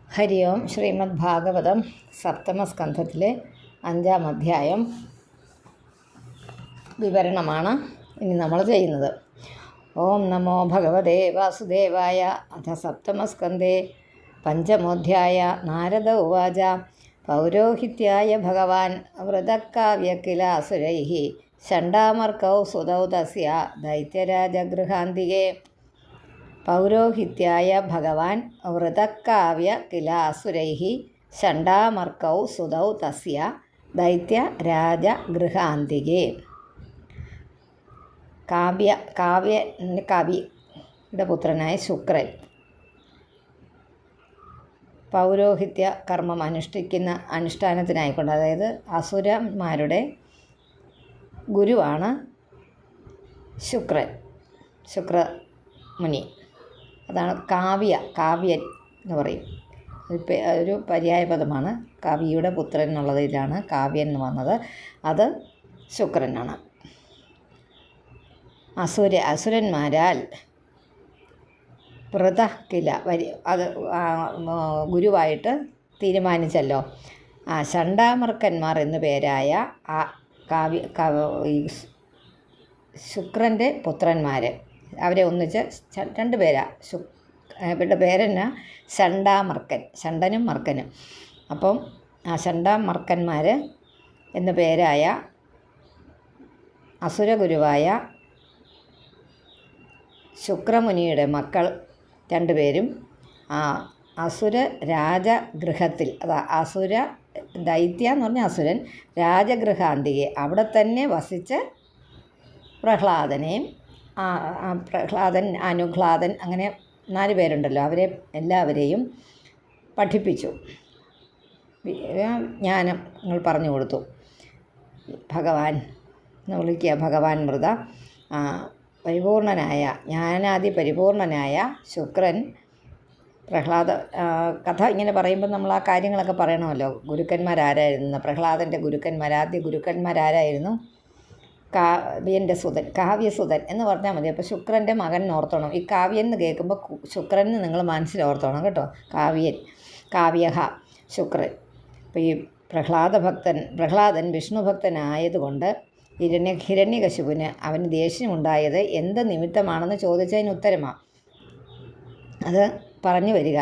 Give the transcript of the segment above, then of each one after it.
ഹരി ഓം. ശ്രീമദ് ഭാഗവതം സപ്തമസ്കന്ധത്തിലെ 5-ാം അധ്യായം വിവരണമാണ് ഇനി നമ്മൾ ചെയ്യുന്നത്. ഓം നമോ ഭഗവതേ വാസുദേവായ. അഥ സപ്തമസ്കന്ധേ പഞ്ചമോധ്യായ. നാരദ ഉവാച. പൗരോഹിത്യായ ഭഗവാൻ വൃതക്കാവ്യകിലാസുരൈഃ ഷണ്ഡാമർക്കൗ സുതൗ തസ്യ ദൈത്യരാജഗൃഹാന്തികേ. പൗരോഹിത്യായ ഭഗവാൻ വൃതക്കാവ്യ കിലാസുരൈഃ ഷണ്ഡാമർക്കൗ സുതൗ തസ്യ ദൈത്യരാജഗൃഹാന്തികേ. കവിയുടെ പുത്രനായ ശുക്രൻ പൗരോഹിത്യ കർമ്മം അനുഷ്ഠാനത്തിനായിക്കൊണ്ട്, അതായത് അസുരന്മാരുടെ ഗുരുവാണ് ശുക്രമുനി. അതാണ് കാവ്യൻ എന്ന് പറയും. ഒരു പര്യായ പദമാണ്. കവിയുടെ പുത്രൻ എന്നുള്ളതിലാണ് കാവ്യൻ എന്ന് വന്നത്. അത് ശുക്രനാണ്. അസുരന്മാരാൽ അത് ഗുരുവായിട്ട് തീരുമാനിച്ചല്ലോ. ഷണ്ഡാമർക്കന്മാർ എന്നു പേരായ ശുക്രൻ്റെ പുത്രന്മാർ, അവരെ ഒന്നിച്ച് 2 പേരാ. ഇവരുടെ പേരെന്നാ? ഷണ്ഡാമർക്കൻ, ഷണ്ഡനും മർക്കനും. അപ്പം ആ ഷണ്ഡാമർക്കന്മാർ എന്നു പേരായ അസുരഗുരുവായ ശുക്രമുനിയുടെ മക്കൾ 2 പേരും അസുര രാജഗൃഹത്തിൽ, അസുര ദൈത്യ എന്ന് പറഞ്ഞ അസുരൻ, രാജഗൃഹാന്തികെ അവിടെ തന്നെ വസിച്ച് പ്രഹ്ലാദനെയും പ്രഹ്ലാദൻ, അനുഹ്ലാദൻ, അങ്ങനെ 4 പേരുണ്ടല്ലോ, അവരെ എല്ലാവരെയും പഠിപ്പിച്ചു. ജ്ഞാനങ്ങൾ പറഞ്ഞു കൊടുത്തു. ഭഗവാൻ എന്ന് വിളിക്കുക. ഭഗവാൻ മൃത പരിപൂർണനായ, ജ്ഞാനാദി പരിപൂർണനായ ശുക്രൻ പ്രഹ്ലാദ കഥ ഇങ്ങനെ പറയുമ്പോൾ നമ്മൾ ആ കാര്യങ്ങളൊക്കെ പറയണമല്ലോ. ഗുരുക്കന്മാരാരായിരുന്നു? പ്രഹ്ലാദൻ്റെ ആദ്യ ഗുരുക്കന്മാരാരായിരുന്നു? കാവ്യസുതൻ എന്ന് പറഞ്ഞാൽ മതി. അപ്പോൾ ശുക്രൻ്റെ മകൻ ഓർത്തോണം. ഈ കാവ്യൻ എന്ന് കേൾക്കുമ്പോൾ ശുക്രൻ നിങ്ങൾ മനസ്സിലോർത്തോണം കേട്ടോ. കാവ്യഹ ശുക്രൻ. അപ്പോൾ ഈ പ്രഹ്ലാദൻ വിഷ്ണു ഭക്തനായതുകൊണ്ട് ഹിരണ്യകശിപുവിന് അവന് ദേഷ്യമുണ്ടായത് എന്ത് നിമിത്തമാണെന്ന് ചോദിച്ചതിന് ഉത്തരമാണ് അത് പറഞ്ഞു വരിക.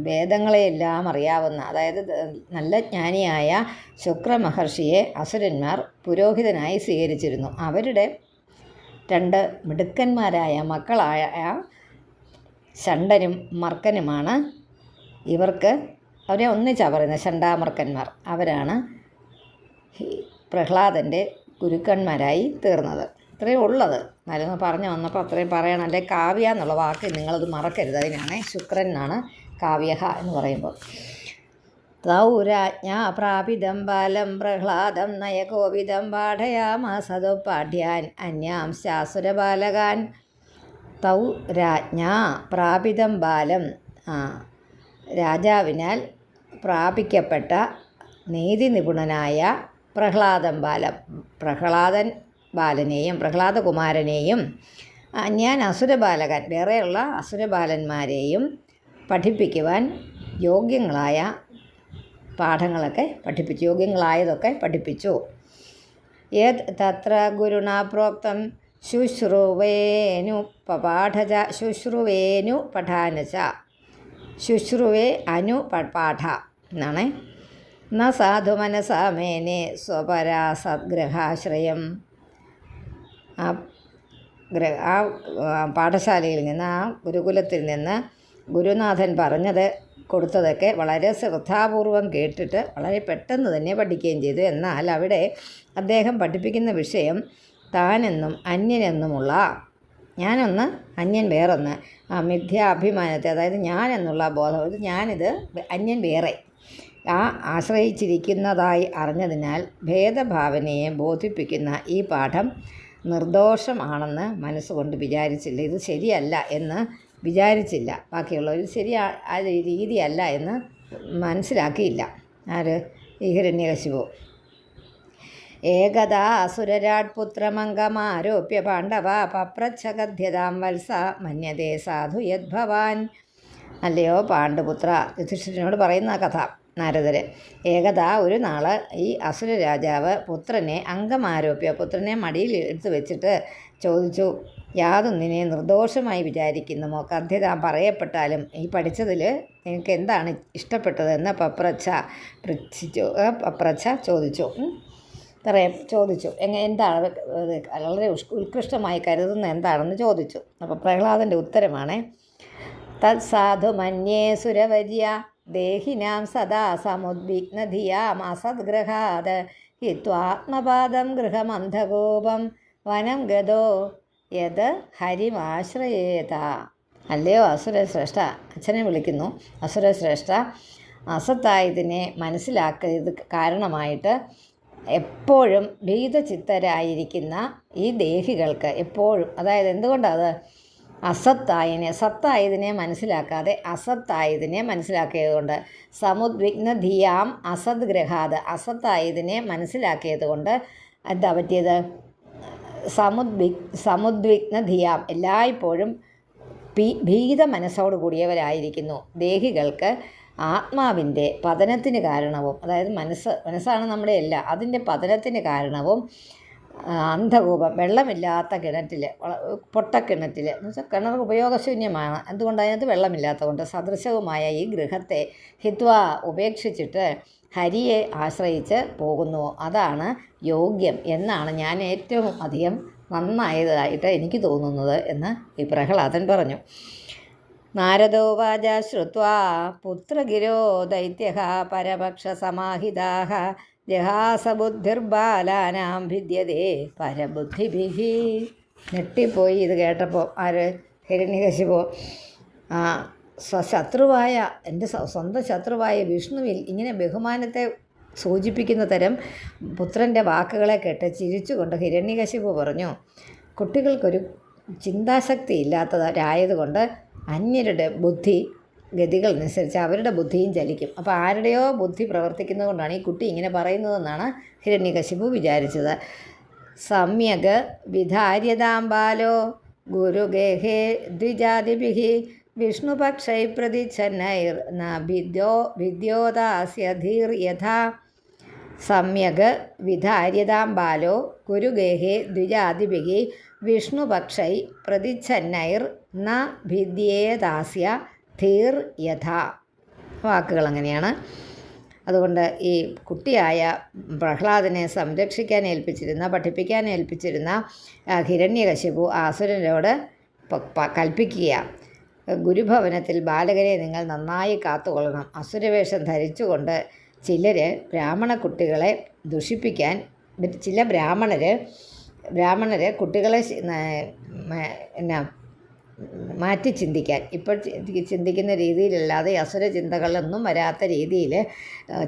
വേദങ്ങളെയെല്ലാം അറിയാവുന്ന, അതായത് നല്ല ജ്ഞാനിയായ ശുക്രമഹർഷിയെ അസുരന്മാർ പുരോഹിതനായി സ്വീകരിച്ചിരുന്നു. അവരുടെ 2 മിടുക്കന്മാരായ മക്കളായ ഷണ്ഡനും മർക്കനുമാണ് ഇവർക്ക്. അവരെ ഒന്നിച്ചാണ് പറയുന്നത് ഷണ്ഡാമർക്കന്മാർ. അവരാണ് പ്രഹ്ലാദൻ്റെ ഗുരുക്കന്മാരായി തീർന്നത്. ഇത്രയും ഉള്ളത്. എന്നാലും പറഞ്ഞു വന്നപ്പോൾ അത്രയും പറയണം. അല്ലെ കാവ്യ എന്നുള്ള വാക്ക് നിങ്ങളത് മറക്കരുത്. അതിനാണ് ശുക്രൻ എന്നാണ് കാവ്യഹ എന്ന് പറയുമ്പോൾ. തൗ രാജ്ഞാ പ്രാപിതം ബാലം പ്രഹ്ലാദം നയകോവിദം പാഠയാമാസതോ പാഠ്യാൻ അന്യാംശാസുരബാലകാൻ. തൗ രാജ്ഞാ പ്രാപിതം ബാലം, രാജാവിനാൽ പ്രാപിക്കപ്പെട്ട നീതി നിപുണനായ പ്രഹ്ലാദൻ ബാലനെയും പ്രഹ്ലാദകുമാരനെയും ഞാൻ അസുരബാലകൻ, വേറെയുള്ള അസുരബാലന്മാരെയും പഠിപ്പിക്കുവാൻ യോഗ്യങ്ങളായ പാഠങ്ങളൊക്കെ പഠിപ്പിച്ചു, യോഗ്യങ്ങളായതൊക്കെ പഠിപ്പിച്ചു. യത് തത്ര ഗുരുണാ പ്രോക്തം ശുശ്രുവേനു പഠാനച. ശുശ്രുവേ അനു പാഠ എന്നാണ്. ന സാധു മനസാമേനെ സ്വപരാസദ്ഗ്രഹാശ്രയം. ആ പാഠശാലയിൽ നിന്ന്, ആ ഗുരുകുലത്തിൽ നിന്ന് ഗുരുനാഥൻ കൊടുത്തതൊക്കെ വളരെ ശ്രദ്ധാപൂർവം കേട്ടിട്ട് വളരെ പെട്ടെന്ന് തന്നെ പഠിക്കുകയും ചെയ്തു. എന്നാൽ അവിടെ അദ്ദേഹം പഠിപ്പിക്കുന്ന വിഷയം താനെന്നും അന്യനെന്നുമുള്ള, ഞാനൊന്ന് അന്യൻ വേറൊന്ന്, മിഥ്യാഭിമാനത്തെ, അതായത് ഞാനെന്നുള്ള ബോധം, ഞാനിത് അന്യൻ വേറെ ആശ്രയിച്ചിരിക്കുന്നതായി അറിഞ്ഞതിനാൽ ഭേദഭാവനയെ ബോധിപ്പിക്കുന്ന ഈ പാഠം നിർദോഷമാണെന്ന് മനസ്സുകൊണ്ട് വിചാരിച്ചില്ല. ഇത് ശരിയല്ല എന്ന് വിചാരിച്ചില്ല. ബാക്കിയുള്ളവർ ആ രീതിയല്ല എന്ന് മനസ്സിലാക്കിയില്ല. ഈ ഹിരണ്യകശിപു. ഏകദാ അസുരരാട് പുത്രമംഗമാരോപ്യ പാണ്ഡവ പപ്രച്ഛഗദ്ധ്യതാം വത്സ മന്യതേ സാധു യദ്ഭവാൻ. അല്ലയോ പാണ്ഡുപുത്ര, യുധിഷ്ഠിരനോട് പറയുന്ന കഥ നാരദര്. ഏകദാ ഒരു നാള് ഈ അസുര രാജാവ് പുത്രനെ അംഗമാരോപ്യ, പുത്രനെ മടിയിൽ എടുത്ത് വെച്ചിട്ട് ചോദിച്ചു, യാതൊന്നിനെ നിർദോഷമായി വിചാരിക്കുന്നുമോ? കഥ്യത പറയപ്പെട്ടാലും ഈ പഠിച്ചതിൽ എനിക്ക് എന്താണ് ഇഷ്ടപ്പെട്ടതെന്ന് പപ്രച്ഛ ചോദിച്ചു. ചോദിച്ചു എന്താണ് വളരെ ഉത്കൃഷ്ടമായി കരുതുന്ന എന്താണെന്ന് ചോദിച്ചു. അപ്പോൾ പ്രഹ്ലാദൻ്റെ ഉത്തരമാണ്, തത് സാധു മന്യേ സുരവര്യ ദേഹിനാം സദാ സമുദ്വിഗ്നധിയാം അസദ്ഗ്രഹാത് ഹിത്വാത്മപാദം ഗൃഹമന്ധകോപം വനം ഗതോ യത് ഹരിമാശ്രയേത. അല്ലയോ അസുരശ്രേഷ്ഠ, അച്ഛനെ വിളിക്കുന്നു. അസുരശ്രേഷ്ഠ, അസത്തായതിനെ മനസ്സിലാക്കിയത് കാരണമായിട്ട് എപ്പോഴും ഭീതചിത്തരായിരിക്കുന്ന ഈ ദേഹികൾക്ക് എപ്പോഴും, അതായത് എന്തുകൊണ്ടത് സത്തായതിനെ മനസ്സിലാക്കാതെ അസത്തായതിനെ മനസ്സിലാക്കിയത് കൊണ്ട്, സമുദ്വിഗ്നധിയാം അസദ്ഗ്രഹാത്, അസത്തായതിനെ മനസ്സിലാക്കിയത് കൊണ്ട് എന്താ പറ്റിയത്? സമുദ്വിഗ്നധിയാം, എല്ലായ്പ്പോഴും ഭീത മനസ്സോട് കൂടിയവരായിരിക്കുന്നു ദേഹികൾക്ക് ആത്മാവിൻ്റെ പതനത്തിന് കാരണവും, അതായത് മനസ്സാണ് നമ്മുടെ എല്ലാം, അതിൻ്റെ പതനത്തിന് കാരണവും അന്ധകൂപം, വെള്ളമില്ലാത്ത കിണറ്റിൽ, പൊട്ടക്കിണറ്റിൽ എന്ന് വെച്ചാൽ കിണർ ഉപയോഗശൂന്യമാണ്, എന്തുകൊണ്ട് അതിനകത്ത് വെള്ളമില്ലാത്തതുകൊണ്ട് സദൃശവുമായ ഈ ഗൃഹത്തെ ഹിത്വ ഉപേക്ഷിച്ചിട്ട് ഹരിയെ ആശ്രയിച്ച് പോകുന്നു. അതാണ് യോഗ്യം എന്നാണ് ഞാൻ ഏറ്റവും അധികം നന്നായതായിട്ട് എനിക്ക് തോന്നുന്നത് എന്ന് ഈ പ്രഹ്ലാദൻ പറഞ്ഞു. നാരദോവാച ശ്രുത്വാ പുത്രഗിരോ ദൈത്യഃ പരപക്ഷസമാഹിതാഃ ജഹാസബുദ്ധിർബാലാനാം ഭിദ്യതേ പരബുദ്ധിഭിഃ. ഞെട്ടിപ്പോയി ഇത് കേട്ടപ്പോൾ. ഹിരണ്യകശിപു ശത്രുവായ എൻ്റെ സ്വന്തം ശത്രുവായ വിഷ്ണുവിൽ ഇങ്ങനെ ബഹുമാനത്തെ സൂചിപ്പിക്കുന്ന തരം പുത്രൻ്റെ വാക്കുകളെ കേട്ട് ചിരിച്ചുകൊണ്ട് ഹിരണ്യകശിപു പറഞ്ഞു, കുട്ടികൾക്കൊരു ചിന്താശക്തി ഇല്ലാത്തവരായതുകൊണ്ട് അന്യരുടെ ബുദ്ധി ഗതികളനുസരിച്ച് അവരുടെ ബുദ്ധിയും ചലിക്കും. അപ്പോൾ ആരുടെയോ ബുദ്ധി പ്രവർത്തിക്കുന്നത് കൊണ്ടാണ് ഈ കുട്ടി ഇങ്ങനെ പറയുന്നതെന്നാണ് ഹിരണ്യകശിപു വിചാരിച്ചത്. സമ്യക് വിധാര്യതാംബാലോ ഗുരുഗേഹേ ദ്വിജാതിഭിഃ വിഷ്ണുപക്ഷൈ പ്രതിച്ഛന്നൈർ ന ഭിദ്യോദാസ്യധീർ യഥാ. സമ്യക് വിധാര്യതാംബാലോ ഗുരുഗേഹേ ദ്വിജാതിഭിഃ വിഷ്ണുപക്ഷൈ പ്രതിച്ഛന്നൈർ ന ഭിദ്യേദാസ്യ ധീർ യഥാ. വാക്കുകൾ അങ്ങനെയാണ്. അതുകൊണ്ട് ഈ കുട്ടിയായ പ്രഹ്ലാദനെ സംരക്ഷിക്കാൻ ഏൽപ്പിച്ചിരുന്ന, പഠിപ്പിക്കാൻ ഏൽപ്പിച്ചിരുന്ന ഹിരണ്യകശിപു ആസുരനോട് കൽപ്പിക്കുക, ഗുരുഭവനത്തിൽ ബാലകരെ നിങ്ങൾ നന്നായി കാത്തുകൊള്ളണം. അസുരവേഷം ധരിച്ചുകൊണ്ട് ചിലർ ബ്രാഹ്മണ കുട്ടികളെ ദുഷിപ്പിക്കാൻ, ചില ബ്രാഹ്മണർ കുട്ടികളെ മാറ്റി ചിന്തിക്കാൻ, ഇപ്പോൾ ചിന്തിക്കുന്ന രീതിയിലല്ലാതെ അസുര ചിന്തകളൊന്നും വരാത്ത രീതിയിൽ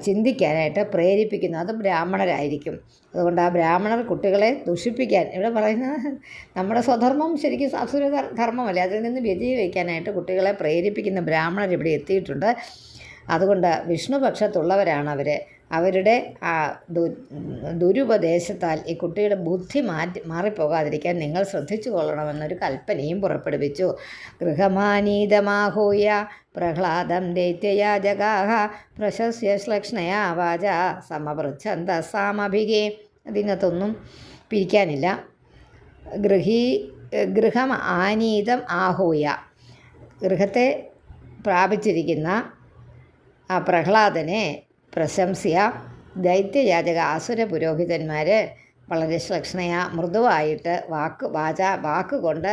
ചിന്തിക്കാനായിട്ട് പ്രേരിപ്പിക്കുന്നു. അത് ബ്രാഹ്മണരായിരിക്കും. അതുകൊണ്ട് ആ ബ്രാഹ്മണർ കുട്ടികളെ ദുഷിപ്പിക്കാൻ, ഇവിടെ പറയുന്നത് നമ്മുടെ സ്വധർമ്മം ശരിക്കും അസുര ധർമ്മമല്ലേ, അതിൽ നിന്ന് വ്യതിചലിക്കാനായിട്ട് കുട്ടികളെ പ്രേരിപ്പിക്കുന്ന ബ്രാഹ്മണർ ഇവിടെ എത്തിയിട്ടുണ്ട്. അതുകൊണ്ട് വിഷ്ണുപക്ഷത്തുള്ളവരാണ് അവർ. അവരുടെ ആ ദുരുപദേശത്താൽ ഈ കുട്ടിയുടെ ബുദ്ധി മാറിപ്പോകാതിരിക്കാൻ നിങ്ങൾ ശ്രദ്ധിച്ചു കൊള്ളണമെന്നൊരു കൽപ്പനയും പുറപ്പെടുവിച്ചു. ഗൃഹമാനീതമാഹൂയ പ്രഹ്ലാദം ദൈത്യയാജകാഹ പ്രശസ്യ ശ്ലക്ഷ്ണയാ വാച സമപൃച്ഛന്ത സാമഭികേ. അതിനകത്തൊന്നും പിരിക്കാനില്ല. ഗൃഹം ആനീതം ആഹൂയ, ഗൃഹത്തെ പ്രാപിച്ചിരിക്കുന്ന ആ പ്രഹ്ലാദനെ പ്രശംസ്യ ദൈത്യയാചക അസുര പുരോഹിതന്മാർ വളരെ ശ്ലക്ഷ്ണയ മൃദുവായിട്ട് വാക്കുകൊണ്ട്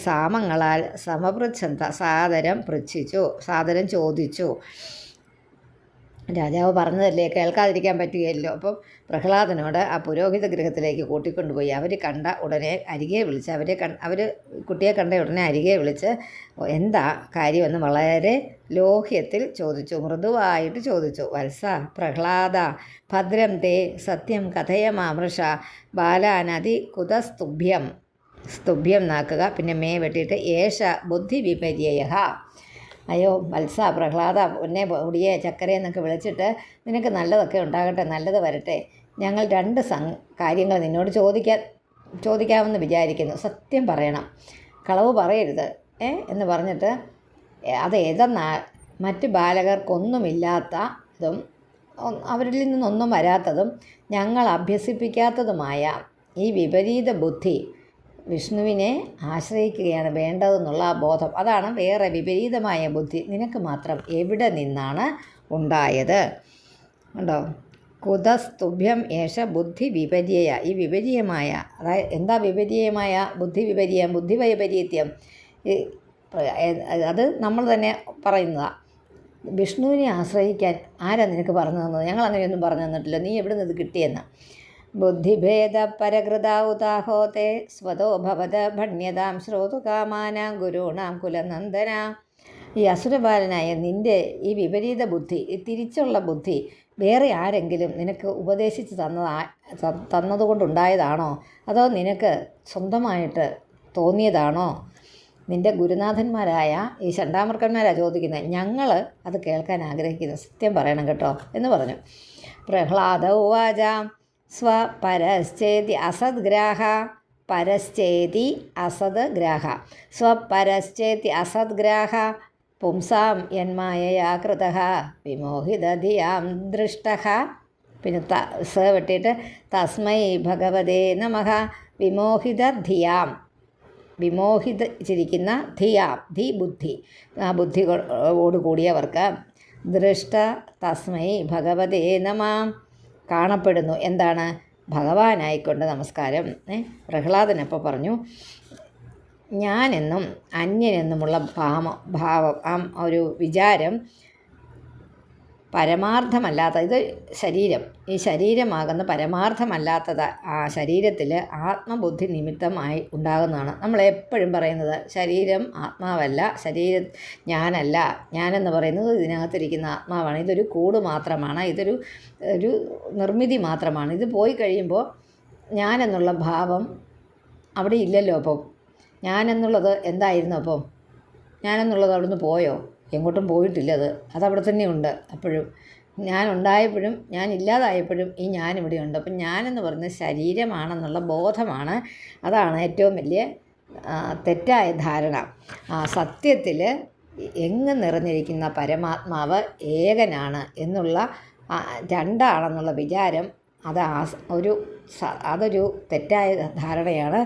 സാമങ്ങളാൽ സമപൃച്ഛന്ത സാദരം ചോദിച്ചു. രാജാവ് പറഞ്ഞതല്ലേ, കേൾക്കാതിരിക്കാൻ പറ്റുകയല്ലോ. അപ്പം പ്രഹ്ലാദനോട് ആ പുരോഹിത ഗൃഹത്തിലേക്ക് കൂട്ടിക്കൊണ്ടുപോയി അവർ കണ്ട ഉടനെ അരികെ വിളിച്ച് അവർ കുട്ടിയെ കണ്ട ഉടനെ അരികെ വിളിച്ച് എന്താ കാര്യമെന്ന് വളരെ ലോഹ്യത്തിൽ ചോദിച്ചു, മൃദുവായിട്ട് ചോദിച്ചു. വത്സ പ്രഹ്ലാദ ഭദ്രം തേ സത്യം കഥയമാമൃഷ ബാലാനതി കുതസ്തുഭ്യം. സ്തുഭ്യം നാക്കുക, പിന്നെ മേ വെട്ടിയിട്ട് ഏഷ ബുദ്ധി വിപര്യ. അയ്യോ വത്സ പ്രഹ്ലാദ പൊന്നെ പൊടിയെ ചക്കരയെന്നൊക്കെ വിളിച്ചിട്ട് നിനക്ക് നല്ലതൊക്കെ ഉണ്ടാകട്ടെ, നല്ലത് വരട്ടെ. ഞങ്ങൾ 2 കാര്യങ്ങൾ നിന്നോട് ചോദിക്കാമെന്ന് വിചാരിക്കുന്നു. സത്യം പറയണം, കളവ് പറയരുത് എന്ന് പറഞ്ഞിട്ട് അതേതെന്നാൽ മറ്റ് ബാലകർക്കൊന്നുമില്ലാത്തതും അവരിൽ നിന്നൊന്നും വരാത്തതും ഞങ്ങൾ അഭ്യസിപ്പിക്കാത്തതുമായ ഈ വിപരീത ബുദ്ധി വിഷ്ണുവിനെ ആശ്രയിക്കുകയാണ് വേണ്ടതെന്നുള്ള ആ ബോധം, അതാണ് വേറെ വിപരീതമായ ബുദ്ധി നിനക്ക് മാത്രം എവിടെ നിന്നാണ് ഉണ്ടായത്? ഉണ്ടോ? കുതസ്തുഭ്യം ഏഷ ബുദ്ധി വിപര്യയ. ഈ വിപരീയമായ, അതായത് എന്താ വിപരീയമായ ബുദ്ധി വിപരീയം, ബുദ്ധി വൈപരീത്യം, അത് നമ്മൾ തന്നെ പറയുന്നതാണ്. വിഷ്ണുവിനെ ആശ്രയിക്കാൻ ആരാ നിനക്ക് പറഞ്ഞു തന്നത്? ഞങ്ങൾ അങ്ങനെയൊന്നും പറഞ്ഞു തന്നിട്ടില്ല, നീ എവിടെ നിന്ന് ഇത് കിട്ടിയെന്ന്. ബുദ്ധിഭേദ പരകൃതാവുതാഹോത്തെ സ്വതോ ഭവത ഭണ്യതാം ശ്രോതുകാമാനാം ഗുരുണാം കുലനന്ദന. ഈ അസുരബാലനായ നിൻ്റെ ഈ വിപരീത ബുദ്ധി, ഈ തിരിച്ചുള്ള ബുദ്ധി വേറെ ആരെങ്കിലും നിനക്ക് ഉപദേശിച്ച് തന്നതുകൊണ്ടുണ്ടായതാണോ, അതോ നിനക്ക് സ്വന്തമായിട്ട് തോന്നിയതാണോ? നിൻ്റെ ഗുരുനാഥന്മാരായ ഈ ചണ്ടാമർക്കന്മാരാണ് ചോദിക്കുന്നത്, ഞങ്ങൾ അത് കേൾക്കാൻ ആഗ്രഹിക്കുന്നു, സത്യം പറയണം കേട്ടോ എന്ന് പറഞ്ഞു. പ്രഹ്ലാദ ഉവാച സ്വപരശ്ചേതി അസദ്ഗ്രാഹ പരശ്ചേതി അസദ്ഗ്രാഹ സ്വപരശ്ചേതി അസദ്ഗ്രാഹ പുംസാം യന്മായയാ കൃതഃ വിമോഹിതധിയാം ദൃഷ്ടഃ. പിന്നെ വെട്ടിയിട്ട് തസ്മൈ ഭഗവതേ നമഃ. വിമോഹിതധിയാം, വിമോഹിച്ചിരിക്കുന്ന ധിയാം, ധി ബുദ്ധി, ആ ബുദ്ധിയോടുകൂടിയവർക്ക് ദൃഷ്ട തസ്മൈ ഭഗവതേ നമാം, കാണപ്പെടുന്നു. എന്താണ്? ഭഗവാനായിക്കൊണ്ട് നമസ്കാരം. പ്രഹ്ലാദനപ്പോൾ പറഞ്ഞു, ഞാനെന്നും അന്യനെന്നുമുള്ള ഭാവം, ആ ഒരു വിചാരം പരമാർത്ഥമല്ലാത്ത, ഇത് ശരീരം, ഈ ശരീരമാകുന്ന പരമാർത്ഥമല്ലാത്തത് ആ ശരീരത്തിൽ ആത്മബുദ്ധി നിമിത്തമായി ഉണ്ടാകുന്നതാണ്. നമ്മളെപ്പോഴും പറയുന്നത് ശരീരം ആത്മാവല്ല, ശരീരം ഞാനല്ല, ഞാനെന്ന് പറയുന്നത് ഇതിനകത്തിരിക്കുന്ന ആത്മാവാണ്, ഇതൊരു കൂട് മാത്രമാണ്, ഇതൊരു നിർമ്മിതി മാത്രമാണ്. ഇത് പോയി കഴിയുമ്പോൾ ഞാനെന്നുള്ള ഭാവം അവിടെ ഇല്ലല്ലോ. അപ്പം ഞാനെന്നുള്ളത് എന്തായിരുന്നു? അപ്പം ഞാനെന്നുള്ളത് അവിടുന്ന് പോയോ? എങ്ങോട്ടും പോയിട്ടില്ല, അതവിടെ തന്നെയുണ്ട്. അപ്പോഴും ഞാൻ ഉണ്ടായപ്പോഴും ഞാൻ ഇല്ലാതായപ്പോഴും ഈ ഞാനിവിടെ ഉണ്ട്. അപ്പം ഞാനെന്ന് പറയുന്നത് ശരീരമാണെന്നുള്ള ബോധമാണ്. അതാണ് ഏറ്റവും വലിയ തെറ്റായ ധാരണ. സത്യത്തിൽ എങ്ങ് നിറഞ്ഞിരിക്കുന്ന പരമാത്മാവ് ഏകനാണ് എന്നുള്ള രണ്ടാണെന്നുള്ള വിചാരം അതൊരു തെറ്റായ ധാരണയാണ്.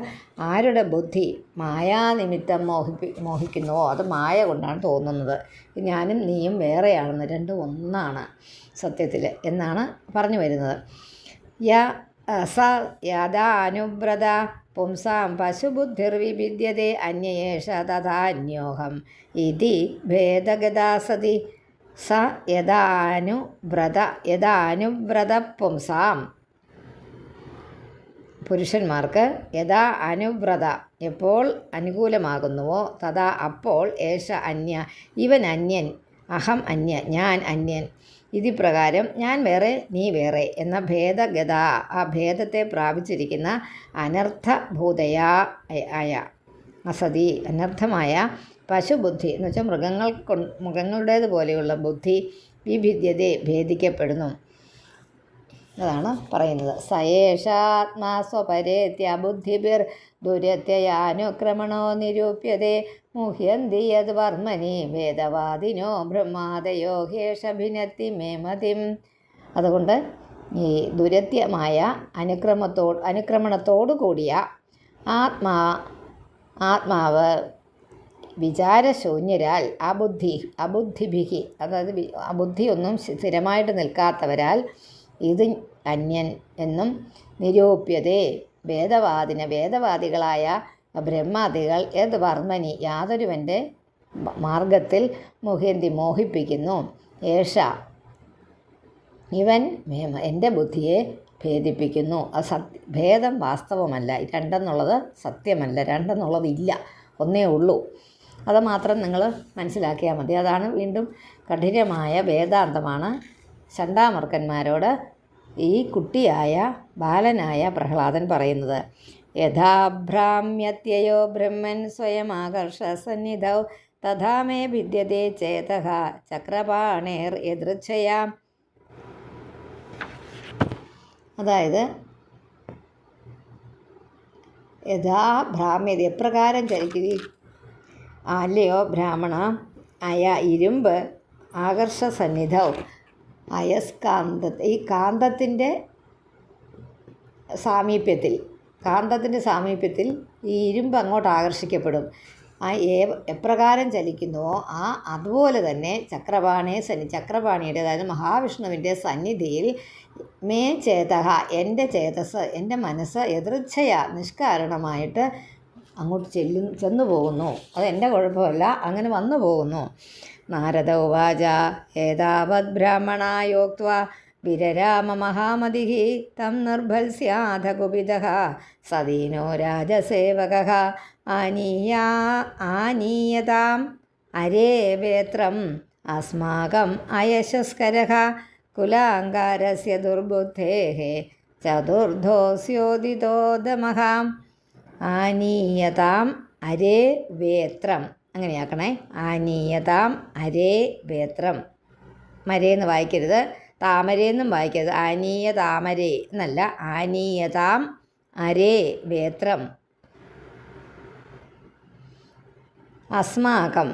ആരുടെ ബുദ്ധി മായാനിമിത്തം മോഹിക്കുന്നുവോ അത് മായ കൊണ്ടാണ് തോന്നുന്നത്. ഞാനും നീയും വേറെയാണെന്ന്, രണ്ടും ഒന്നാണ് സത്യത്തിൽ എന്നാണ് പറഞ്ഞു വരുന്നത്. യഥാനുബ്രത പുംസാം പശുബുദ്ധിർവിഭിദ്യതേ അന്യേഷ തഥാന്യോഹം ഇതി ഭേദഗതാസതി. സ യഥാനുവ്രത പുംസാം, പുരുഷന്മാർക്ക് യഥാ അനുവ്രത എപ്പോൾ അനുകൂലമാകുന്നുവോ തഥാ അപ്പോൾ ഏഷ അന്യ, ഇവൻ അന്യൻ, അഹം അന്യ ഞാൻ അന്യൻ, ഇതി പ്രകാരം ഞാൻ വേറെ നീ വേറെ എന്ന ഭേദഗത, ആ ഭേദത്തെ പ്രാപിച്ചിരിക്കുന്ന അനർത്ഥഭൂതയായ അസതി, അനർത്ഥമായ പശുബുദ്ധി എന്ന് വെച്ചാൽ മൃഗങ്ങളുടേതുപോലെയുള്ള ബുദ്ധി വിഭിദ്യതയെ ഭേദിക്കപ്പെടുന്നു. അതാണ് പറയുന്നത്. സയേഷാത്മാ സ്വപരേത്യ ബുദ്ധിഭിർ ദുരത്യയാനുക്രമണോ നിരൂപ്യതേ മുഹ്യന്തി യത് വർമ്മനി വേദവാദിനോ ബ്രഹ്മാദയോ ഹേഷഭിനത്തി മേമതിം. അതുകൊണ്ട് ഈ ദുരത്യമായ അനുക്രമണത്തോടു കൂടിയ ആത്മാവ് വിചാരശൂന്യരാൽ അബുദ്ധിഭിഹി, അതായത് ബുദ്ധിയൊന്നും സ്ഥിരമായിട്ട് നിൽക്കാത്തവരാൽ ഇത് അന്യൻ എന്നും നിരൂപ്യതേ വേദവാദികളായ ബ്രഹ്മാദികൾ ഏത് വർമ്മനി യാതൊരുവൻ്റെ മാർഗത്തിൽ മുഹ്യന്തി മോഹിപ്പിക്കുന്നു. ഏഷ ഇവൻ എൻ്റെ ബുദ്ധിയെ ഭേദിപ്പിക്കുന്നു. അത് ഭേദം വാസ്തവമല്ല, രണ്ടെന്നുള്ളത് സത്യമല്ല, രണ്ടെന്നുള്ളത് ഇല്ല, ഒന്നേ ഉള്ളൂ. അത് മാത്രം നിങ്ങൾ മനസ്സിലാക്കിയാൽ മതി. അതാണ് വീണ്ടും കഠിനമായ വേദാന്തമാണ് ചണ്ടാമർക്കന്മാരോട് ഈ കുട്ടിയായ ബാലനായ പ്രഹ്ലാദൻ പറയുന്നത്. യഥാഭ്രാമ്യത്യയോ ബ്രഹ്മൻ സ്വയമാകർഷ സന്നിധൗ തഥാ മേ ഭിദ്യതേ ചേതഃ ചക്രപാണേർ യദൃച്ഛയാ. അതായത് യഥാഭ്രാമ്യത, എപ്രകാരം ചലിക്കുക അല്ലയോ ബ്രാഹ്മണ, അയ ഇരുമ്പ് ആകർഷസന്നിധവും ഈ കാന്തത്തിൻ്റെ സാമീപ്യത്തിൽ ഈ ഇരുമ്പ് അങ്ങോട്ട് ആകർഷിക്കപ്പെടും. എപ്രകാരം ചലിക്കുന്നുവോ അതുപോലെ തന്നെ ചക്രപാണിയുടെ അതായത് മഹാവിഷ്ണുവിൻ്റെ സന്നിധിയിൽ മേ ചേതഹ എൻ്റെ ചേതസ് എൻ്റെ മനസ്സ് എദൃച്ഛയ നിഷ്കാരണമായിട്ട് അങ്ങോട്ട് ചെന്നു പോകുന്നു. അതെൻ്റെ കുഴപ്പമല്ല, അങ്ങനെ വന്നു പോകുന്നു. നാരദ ഉവാച ഏതാവത് ബ്രാഹ്മണായോക്ത്വ വിരരാമ മഹാമതിഃ തം നിർഭത്സ്യാധ കുപിതഃ സദീനോ രാജസേവകഃ ആനീയതാം അരേ വേത്രം അസ്മാകം അയശസ്കരഃ കുലാങ്കാരസ്യ ദുർബുദ്ധേഃ ചതുർധോസ്യോദിതോദമഃ. ആനീയതാം അരേ വേത്രം, അങ്ങനെയാക്കണേ. ആനീയതാം അരേ വേത്രം. മരേന്ന് വായിക്കരുത്, താമരയെന്നും വായിക്കരുത്. ആനീയ താമരേ എന്നല്ല, ആനീയതാം അരേ വേത്രം. അസ്മാകം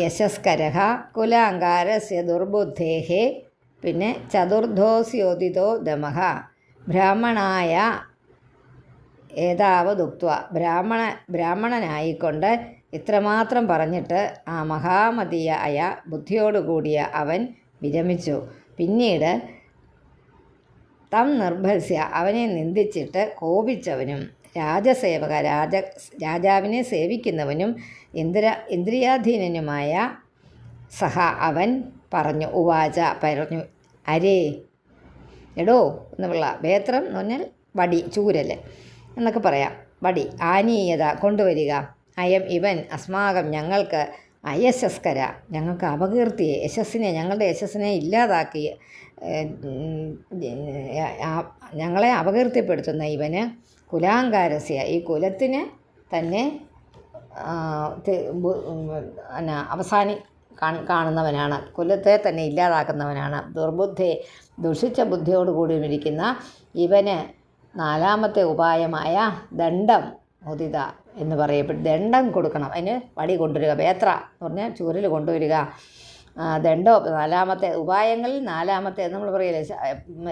യശസ്കരഃ കുലാങ്കാരസ്യ ദുർബുദ്ധേഃ. പിന്നെ ചതുർധോസ്യോദിതോ ദമഃ. ബ്രാഹ്മണായ ഏതാവതുക്ത്വ, ബ്രാഹ്മണനായിക്കൊണ്ട് ഇത്രമാത്രം പറഞ്ഞിട്ട് ആ മഹാമതിയായ ബുദ്ധിയോടുകൂടിയ അവൻ വിരമിച്ചു. പിന്നീട് തം നിർഭത്സ്യ, അവനെ നിന്ദിച്ചിട്ട് കോപിച്ചവനും രാജാവിനെ സേവിക്കുന്നവനും ഇന്ദ്രിയാധീനനുമായ സഹ അവൻ പറഞ്ഞു. പറഞ്ഞു, അരേ എടോ എന്നുള്ള വേത്രം എന്ന് പറഞ്ഞാൽ വടി, ചൂരൽ എന്നൊക്കെ പറയാം. വടി, ആനീയത കൊണ്ടുവരിക. അയം ഇവൻ അസ്മാകം ഞങ്ങൾക്ക് അയശസ്കര, ഞങ്ങൾക്ക് അപകീർത്തിയെ, ഞങ്ങളുടെ യശസ്സിനെ ഇല്ലാതാക്കി ഞങ്ങളെ അപകീർത്തിപ്പെടുത്തുന്ന ഇവന് കുലാങ്കാരസ്യ, ഈ കുലത്തിന് തന്നെ കാണുന്നവനാണ്, കുലത്തെ തന്നെ ഇല്ലാതാക്കുന്നവനാണ്. ദുഷിച്ച ബുദ്ധിയോടുകൂടിയിരിക്കുന്ന ഇവന് നാലാമത്തെ ഉപായമായ ദണ്ഡം മുദിത എന്ന് പറയപ്പെടും. ദണ്ഡം കൊടുക്കണം, അതിന് വടി കൊണ്ടുവരിക. വേത്ര എന്ന് പറഞ്ഞാൽ ചൂരൽ കൊണ്ടുവരിക. ദണ്ഡോ നാലാമത്തെ ഉപായങ്ങളിൽ നാലാമത്തെ നമ്മൾ പറയില്ലേ,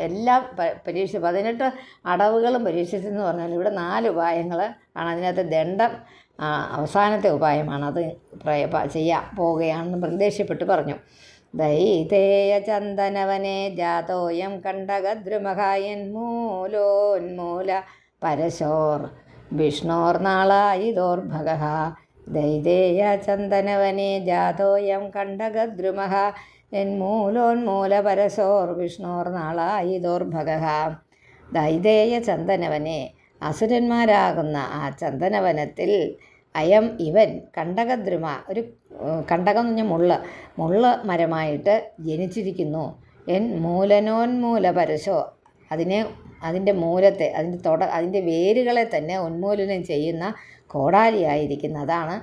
എല്ലാം 18 അടവുകളും പരീക്ഷിച്ചെന്ന് പറഞ്ഞാൽ ഇവിടെ 4 ഉപായങ്ങൾ ആണ്. അതിനകത്ത് ദണ്ഡം അവസാനത്തെ ഉപായമാണ്. അത് ചെയ്യാൻ പോവുകയാണെന്ന് നിർദ്ദേശിക്കപ്പെട്ട് പറഞ്ഞു. ദൈതേയ ചന്ദനവനെ ജാതോയം കണ്ടകദ്രുമഹായൻ മൂലോന്മൂല പരശോർ വിഷ്ണോർനാളായിതോർഭഗഃ. ദൈതേയ ചന്ദനവനെ ജാതോയം കണ്ടകദ്രുമഃ യന്മൂലോന്മൂല പരശോർ വിഷ്ണോർനാളായിതോർഭഗഃ. ദൈതേയ ചന്ദനവനെ, അസുരന്മാരാകുന്ന ആ ചന്ദനവനത്തിൽ അയം ഇവൻ കണ്ടകദ്രുമ, ഒരു കണ്ടകം എന്ന് പറഞ്ഞാൽ മുള്ള് മരമായിട്ട് ജനിച്ചിരിക്കുന്നു. മൂലനോന്മൂല പരശോ, അതിൻ്റെ മൂലത്തെ, അതിൻ്റെ വേരുകളെ തന്നെ ഉന്മൂലനം ചെയ്യുന്ന കോടാലിയായിരിക്കുന്നതാണ്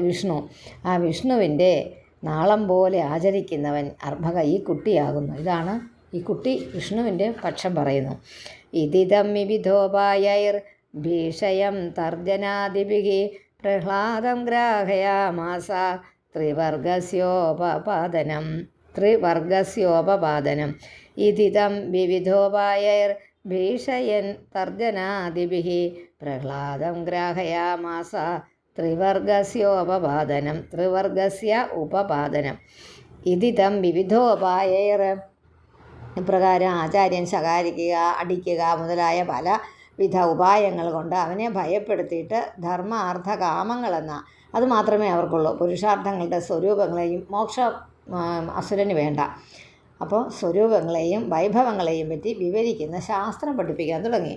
വിഷ്ണു. ആ വിഷ്ണുവിൻ്റെ നാളം പോലെ ആചരിക്കുന്നവൻ അർഭക, ഈ കുട്ടിയാകുന്നു. ഇതാണ് ഈ കുട്ടി വിഷ്ണുവിൻ്റെ പക്ഷം പറയുന്നു. ഇതിദം വിവിധോപായൈർ ഭീഷയം തർജനാദിഭിഃ പ്രഹ്ലാദം ഗ്രാഹയാമാസ ത്രിവർഗസ്യോപപാദനം. ഇതിദം വിവിധോപായൈർ ഭീഷയൻ തർജനാദിഭിഃ പ്രഹ്ലാദം ഗ്രാഹയാമാസ ത്രിവർഗസ്യോപപാദനം. ത്രിവർഗസ്യ ഉപപാദനം. ഇതിദം വിവിധോപായൈർ, ഇപ്രകാരം ആചാര്യൻ ശകാരിക്കുക, അടിക്കുക മുതലായ പലവിധ ഉപായങ്ങൾ കൊണ്ട് അവനെ ഭയപ്പെടുത്തിയിട്ട് ധർമ്മ അർത്ഥ കാമങ്ങളെന്ന അത് മാത്രമേ അവർക്കുള്ളൂ. പുരുഷാർത്ഥങ്ങളുടെ സ്വരൂപങ്ങളെയും അസുരന് വേണ്ട. അപ്പോൾ സ്വരൂപങ്ങളെയും വൈഭവങ്ങളെയും പറ്റി വിവരിക്കുന്ന ശാസ്ത്രം പഠിപ്പിക്കാൻ തുടങ്ങി.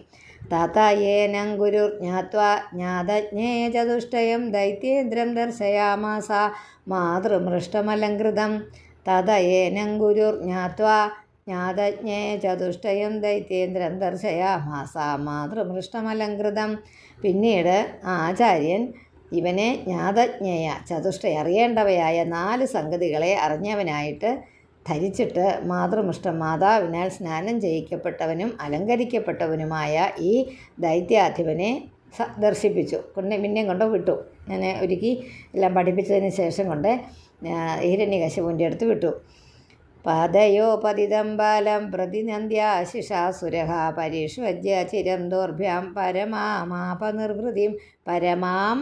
താതായേനം ഗുരുർ ജ്ഞാത്വാ ജ്ഞാതജ്ഞേ ചതുഷ്ടയം ദൈത്യേന്ദ്രം ദർശയാമാസ മാതൃമൃഷ്ടമലങ്കൃതം. തതയേനം ഗുരുർ ജ്ഞാത്വാ ജ്ഞാതജ്ഞേ ചതുഷ്ടയം ദൈത്യേന്ദ്രം ദർശയാമാസ മാതൃമൃഷ്ടമലങ്കൃതം. പിന്നീട് ആചാര്യൻ ഇവനെ ജ്ഞാതജ്ഞേയ ചതുഷ്ടയ, അറിയേണ്ടവയായ 4 സംഗതികളെ അറിഞ്ഞവനായിട്ട് ധരിച്ചിട്ട് മാതൃമൃഷ്ടം, മാതാവിനാൽ സ്നാനം ചെയ്യിക്കപ്പെട്ടവനും അലങ്കരിക്കപ്പെട്ടവനുമായ ഈ ദൈത്യാധിപനെ ദർശിപ്പിച്ചു. പിന്നെയും കൊണ്ട് വിട്ടു. ഞാൻ ഒരുക്കി എല്ലാം പഠിപ്പിച്ചതിന് ശേഷം കൊണ്ട് ഹിരണ്യകശിപുവിൻ്റെ അടുത്ത് വിട്ടു. പാദയോ പതിതം ബാലം പ്രതിനന്ദ്യാശിഷാസുരഃ പരിഷ്വജ്യ ചിരം ദോർഭ്യാം പരമാമാപ നിർവൃതിം. പരമാം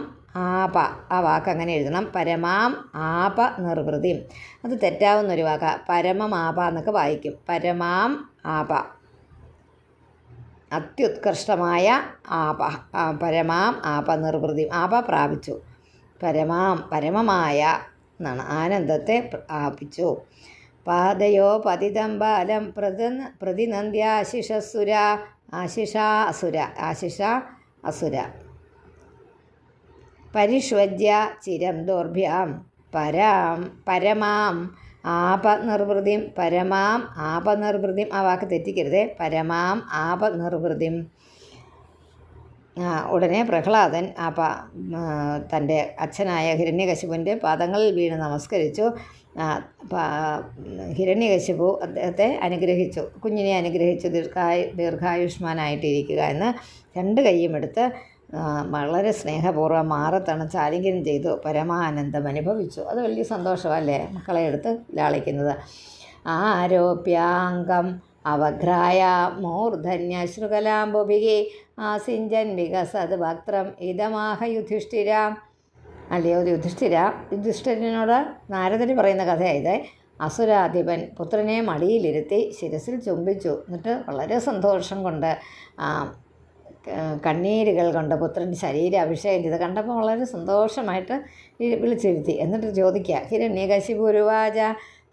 ആപ, ആ വാക്ക് അങ്ങനെ എഴുതണം, പരമാം ആപ നിർവൃതിം. അത് തെറ്റാവുന്നൊരു വാക്ക, പരമമാപ എന്നൊക്കെ വായിക്കും. പരമാം ആപ, അത്യുത്കൃഷ്ടമായ ആപ, പരമാം ആപ നിർവൃതിം, ആപ പ്രാപിച്ചു. പരമമായ എന്നാണ്, ആനന്ദത്തെ പ്രാപിച്ചു. പാദയോ പതിതം ബാലം പ്രതിനന്ദ്യാശിഷസുര അസുര പരിഷ്വജ്യ ചിരം ദോർഭ്യാം പരമാം ആപനിർവൃതിം. പരമാം ആപനിർവൃതിം, ആ വാക്ക് തെറ്റിക്കരുതേ, പരമാം ആപനിർവൃതിം. ഉടനെ പ്രഹ്ലാദൻ തൻ്റെ അച്ഛനായ ഹിരണ്യകശിപുവിൻ്റെ പാദങ്ങളിൽ വീണ് നമസ്കരിച്ചു. ഹിരണ്യകശിപു അദ്ദേഹത്തെ അനുഗ്രഹിച്ചു, കുഞ്ഞിനെ അനുഗ്രഹിച്ചു, ദീർഘായുഷ്മാനായിട്ടിരിക്കുക എന്ന് 2 കൈയും എടുത്ത് വളരെ സ്നേഹപൂർവ്വം മാറത്തണച്ച് ആലിംഗനം ചെയ്തു. പരമാനന്ദം അനുഭവിച്ചു. അത് വലിയ സന്തോഷമല്ലേ, മക്കളെ എടുത്ത് ലാളിക്കുന്നത്. ആരോപ്യാംഗം അവഘ്രായ മൂർധന്യ ശൃഗലാംബുഭികെ ആസിഞ്ചൻ വികസത് വക്ത്രം ഇതമാഹ യുധിഷ്ഠിര. അല്ലയോ യുധിഷ്ഠിരനോട് നാരദർ പറയുന്ന കഥയായത്. അസുരാധിപൻ പുത്രനെ മടിയിലിരുത്തി ശിരസിൽ ചുംബിച്ചു. എന്നിട്ട് വളരെ സന്തോഷം കൊണ്ട് കണ്ണീരുകൾ കൊണ്ട് പുത്രൻ ശരീരം അഭിഷേകം ചെയ്ത് കണ്ടപ്പോൾ വളരെ സന്തോഷമായിട്ട് വിളിച്ചിരുത്തി. എന്നിട്ട് ചോദിക്കുക, ഹിരണ്യകശിപുരുവാച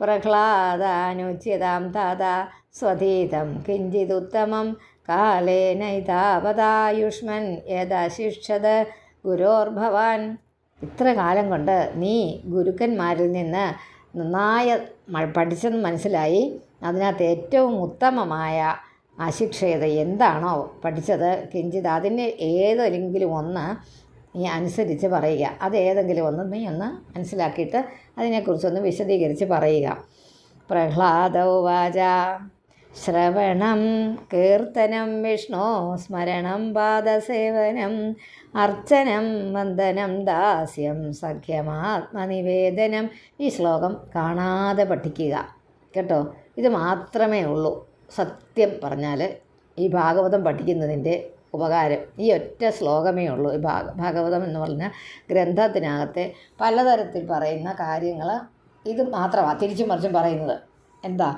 പ്രഹ്ലാദാനുച്യതാം താതാ സ്വധീതം കിഞ്ചിതുത്തമം കാലേനൈതാവതായുഷ്മൻ യദശിക്ഷത് ഗുരോർഭവാൻ. ഇത്ര കാലം കൊണ്ട് നീ ഗുരുക്കന്മാരിൽ നിന്ന് നന്നായി പഠിച്ചെന്ന് മനസ്സിലായി. അതിനകത്ത് ഏറ്റവും ഉത്തമമായ അശിക്ഷയത എന്താണോ പഠിച്ചത്, കിഞ്ചിത് അതിന് ഏതെങ്കിലും ഒന്ന് നീ അനുസരിച്ച് പറയുക. അതേതെങ്കിലും ഒന്ന് നീ ഒന്ന് മനസ്സിലാക്കിയിട്ട് അതിനെക്കുറിച്ചൊന്ന് വിശദീകരിച്ച് പറയുക. പ്രഹ്ലാദോവാച ശ്രവണം കീർത്തനം വിഷ്ണോ സ്മരണം പാദസേവനം അർച്ചനം വന്ദനം ദാസ്യം സഖ്യമാത്മനിവേദനം. ഈ ശ്ലോകം കാണാതെ പഠിക്കുക കേട്ടോ. ഇത് മാത്രമേ ഉള്ളൂ സത്യം പറഞ്ഞാൽ ഈ ഭാഗവതം പഠിക്കുന്നതിൻ്റെ ഉപകാരം. ഈ ഒറ്റ ശ്ലോകമേ ഉള്ളൂ. ഈ ഭാഗവതം എന്ന് പറഞ്ഞ ഗ്രന്ഥത്തിനകത്തെ പലതരത്തിൽ പറയുന്ന കാര്യങ്ങൾ ഇത് മാത്രമാണ് തിരിച്ചും മറിച്ചും പറയുന്നത്. എന്താ?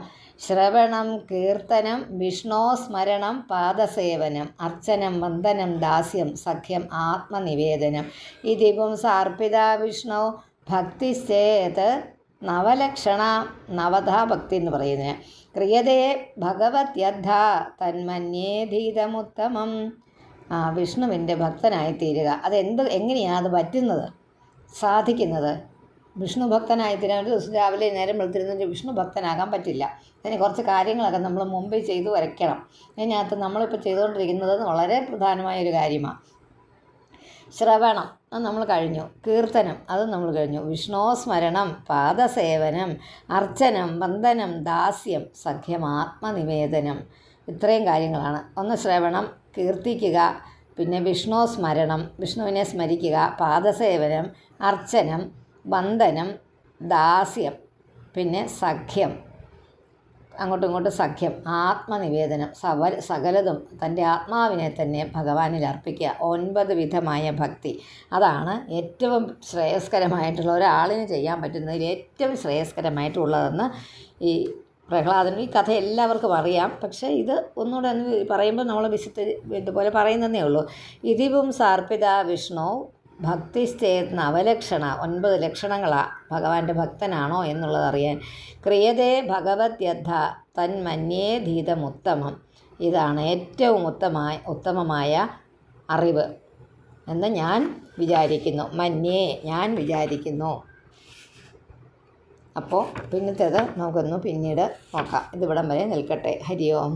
ശ്രവണം കീർത്തനം വിഷ്ണോ സ്മരണം പാദസേവനം അർച്ചനം വന്ദനം ദാസ്യം സഖ്യം ആത്മനിവേദനം. ഇതിപും സാർപ്പിത വിഷ്ണു ഭക്തിശ്ചേത് നവലക്ഷണ. നവധാ ഭക്തി എന്ന് പറയുന്നത് ക്രിയതേ ഭഗവത് യദ്ധ തന്മന്യേധീതമുത്തമം. വിഷ്ണുവിൻ്റെ ഭക്തനായിത്തീരുക. എങ്ങനെയാണ് അത് പറ്റുന്നത്, സാധിക്കുന്നത്? വിഷ്ണു ഭക്തനായിത്തീരാൻ ഒരു ദിവസം രാവിലെ നേരം വെളുത്തിരുന്നിട്ട് വിഷ്ണു ഭക്തനാകാൻ പറ്റില്ല. അതിന് കുറച്ച് കാര്യങ്ങളൊക്കെ നമ്മൾ മുമ്പേ ചെയ്തു വരയ്ക്കണം. അതിനകത്ത് നമ്മളിപ്പോൾ ചെയ്തുകൊണ്ടിരിക്കുന്നത് വളരെ പ്രധാനമായൊരു കാര്യമാണ്. ശ്രവണം അത് നമ്മൾ കഴിഞ്ഞു, കീർത്തനം അത് നമ്മൾ കഴിഞ്ഞു, വിഷ്ണു സ്മരണം പാദസേവനം അർച്ചനം വന്ദനം ദാസ്യം സഖ്യം ആത്മനിവേദനം. ഇത്രയും കാര്യങ്ങളാണ്. ഒന്ന് ശ്രവണം, കീർത്തിക്കുക, പിന്നെ വിഷ്ണു സ്മരണം, വിഷ്ണുവിനെ സ്മരിക്കുക, പാദസേവനം, അർച്ചനം, വന്ദനം, ദാസ്യം, പിന്നെ സഖ്യം, അങ്ങോട്ടും ഇങ്ങോട്ടും സഖ്യം, ആത്മനിവേദനം, സകലതും തൻ്റെ ആത്മാവിനെ തന്നെ ഭഗവാനിൽ അർപ്പിക്കുക. 9 വിധമായ ഭക്തി. അതാണ് ഏറ്റവും ശ്രേയസ്കരമായിട്ടുള്ള ഒരാളിന് ചെയ്യാൻ പറ്റുന്നതിൽ ഏറ്റവും ശ്രേയസ്കരമായിട്ടുള്ളതെന്ന് ഈ പ്രഹ്ലാദൻ. ഈ കഥ എല്ലാവർക്കും അറിയാം. പക്ഷേ ഇത് ഒന്നുകൂടെ ഒന്ന് പറയുമ്പോൾ നമ്മൾ ഇതുപോലെ പറയുന്നതേ ഉള്ളൂ. ഇതിവും സാർപ്പിത വിഷ്ണു ഭക്തിശ്ചേത് നവലക്ഷണ. 9 ലക്ഷണങ്ങളാണ് ഭഗവാന്റെ ഭക്തനാണോ എന്നുള്ളത് അറിയാൻ. ക്രിയതേ ഭഗവത് യദ്ധ തന്മന്യേധീതമുത്തമം. ഇതാണ് ഏറ്റവും ഉത്തമമായ അറിവ് എന്ന് ഞാൻ വിചാരിക്കുന്നു. മന്യേ, ഞാൻ വിചാരിക്കുന്നു. അപ്പോൾ പിന്നത്തേത് നമുക്കൊന്ന് പിന്നീട് നോക്കാം. ഇതിവിടം വരെ നിൽക്കട്ടെ. ഹരി ഓം.